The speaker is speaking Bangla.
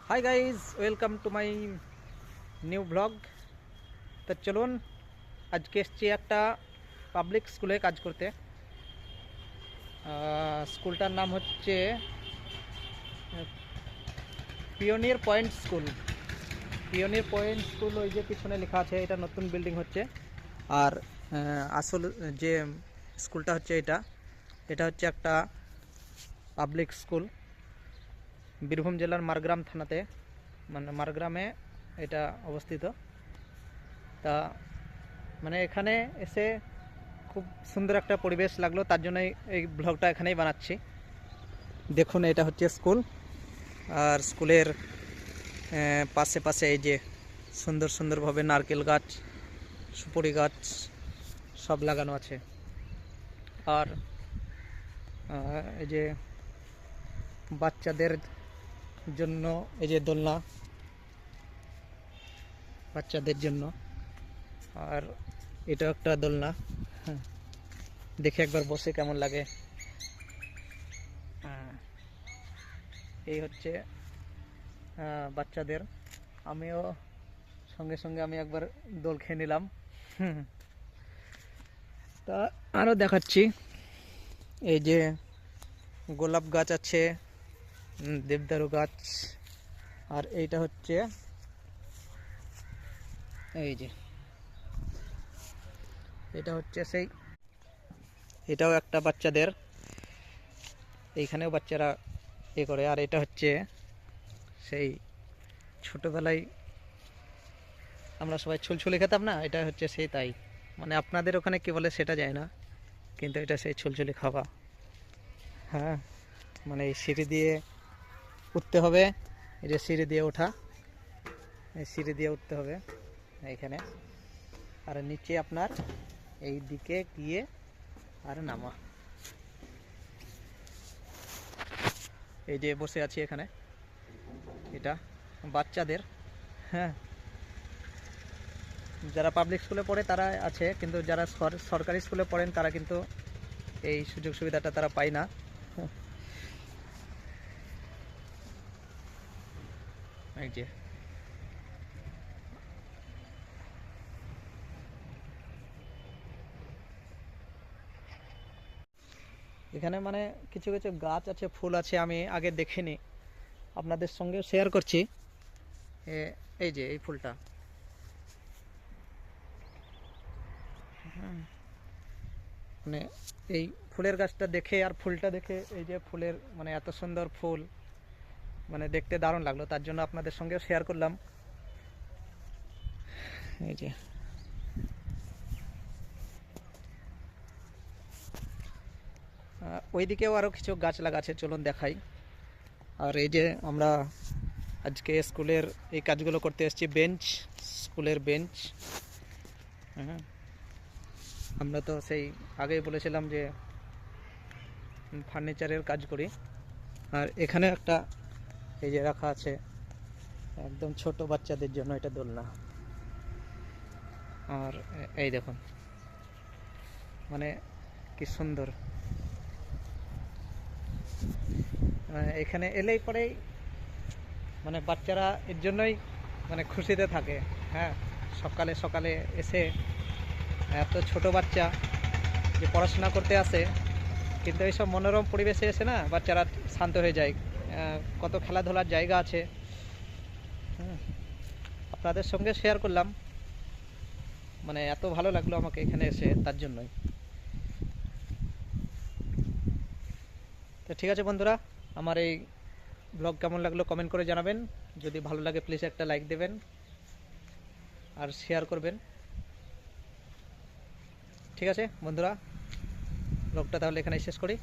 Hi guys, welcome to my new blog. তো চলুন, আজকে এসছি একটা পাবলিক স্কুলে কাজ করতে। স্কুলটার নাম হচ্ছে pioneer point school. Pioneer point school ওই যে পিছনে লেখা আছে, এটা নতুন বিল্ডিং হচ্ছে। আর আসল যে স্কুলটা হচ্ছে এটা এটা হচ্ছে একটা পাবলিক স্কুল, বীরভূম জেলার মারগ্রাম থানাতে, মানে মারগ্রামে এটা অবস্থিত। তা মানে এখানে এসে খুব সুন্দর একটা পরিবেশ লাগলো, তার জন্যই এই ব্লগটা এখানেই বানাচ্ছি। দেখুন, এটা হচ্ছে স্কুল। আর স্কুলের পাশে পাশে এই যে সুন্দর সুন্দরভাবে নারকেল গাছ, সুপারি গাছ সব লাগানো আছে। আর এই যে বাচ্চাদের জন্য এই যে দোলনা, বাচ্চাদের জন্য। আর এটা একটা দোলনা, হ্যাঁ, দেখে একবার বসে কেমন লাগে। এই হচ্ছে বাচ্চাদের। আমিও সঙ্গে সঙ্গে আমি একবার দোল খেয়ে নিলাম। তা আরও দেখাচ্ছি, এই যে গোলাপ গাছ আছে, দেবদারু গাছ। আর এইটা হচ্ছে এই যে এটা হচ্ছে সেই, এটাও একটা বাচ্চাদের, এইখানেও বাচ্চারা করে। আর এটা হচ্ছে সেই ছোটোবেলায় আমরা সবাই ছুলছুলি খেতাম না, এটা হচ্ছে সেই তাই। মানে আপনাদের ওখানে কী বলে সেটা যায় না, কিন্তু এটা সেই ছুলছুলি খাওয়া। হ্যাঁ, মানে এই সিঁড়ি দিয়ে উঠতে হবে, এই যে সিঁড়ি দিয়ে ওঠা, এই সিঁড়ি দিয়ে উঠতে হবে এইখানে। আর নিচে আপনার এই দিকে গিয়ে আর নামা। এই যে বসে আছি এখানে, এটা বাচ্চাদের। হ্যাঁ, যারা পাবলিক স্কুলে পড়ে তারা আছে, কিন্তু যারা সরকারি স্কুলে পড়েন তারা কিন্তু এই সুযোগ সুবিধাটা তারা পায় না। এই যে এখানে মানে কিছু কিছু গাছ আছে, ফুল আছে, আমি আগে দেখিনি, আপনাদের সঙ্গে শেয়ার করছি। এই যে এই ফুলটা, মানে এই ফুলের গাছটা দেখে আর ফুলটা দেখে, এই যে ফুলের মানে এত সুন্দর ফুল, মানে দেখতে দারুণ লাগলো, তার জন্য আপনাদের সঙ্গেও শেয়ার করলাম। এই যে ওইদিকেও আরও কিছু গাছ লাগা আছে, চলুন দেখাই। আর এই যে আমরা আজকে স্কুলের এই কাজগুলো করতে এসেছি, বেঞ্চ, স্কুলের বেঞ্চ। হ্যাঁ, আমরা তো সেই আগেই বলেছিলাম যে ফার্নিচারের কাজ করি। আর এখানে একটা এই যে রাখা আছে একদম ছোট বাচ্চাদের জন্য, এটা দোলনা। আর এই দেখুন, মানে কি সুন্দর। এখানে এলেই পরেই মানে বাচ্চারা এর জন্যই মানে খুশিতে থাকে। হ্যাঁ, সকালে সকালে এসে এত ছোট বাচ্চা যে পড়াশোনা করতে আসে, কিন্তু এইসব মনোরম পরিবেশে এসে না বাচ্চারা শান্ত হয়ে যায়। কত খেলাধুলার জায়গা আছে। আপনাদের সঙ্গে শেয়ার করলাম, মানে এত ভালো লাগলো আমাকে এখানে এসে, তার জন্যই। তো ঠিক আছে বন্ধুরা, আমার এই ব্লগ কেমন লাগলো কমেন্ট করে জানাবেন। যদি ভালো লাগে প্লিজ একটা লাইক দেবেন আর শেয়ার করবেন। ঠিক আছে বন্ধুরা, ব্লগটা তাহলে এখানেই শেষ করি।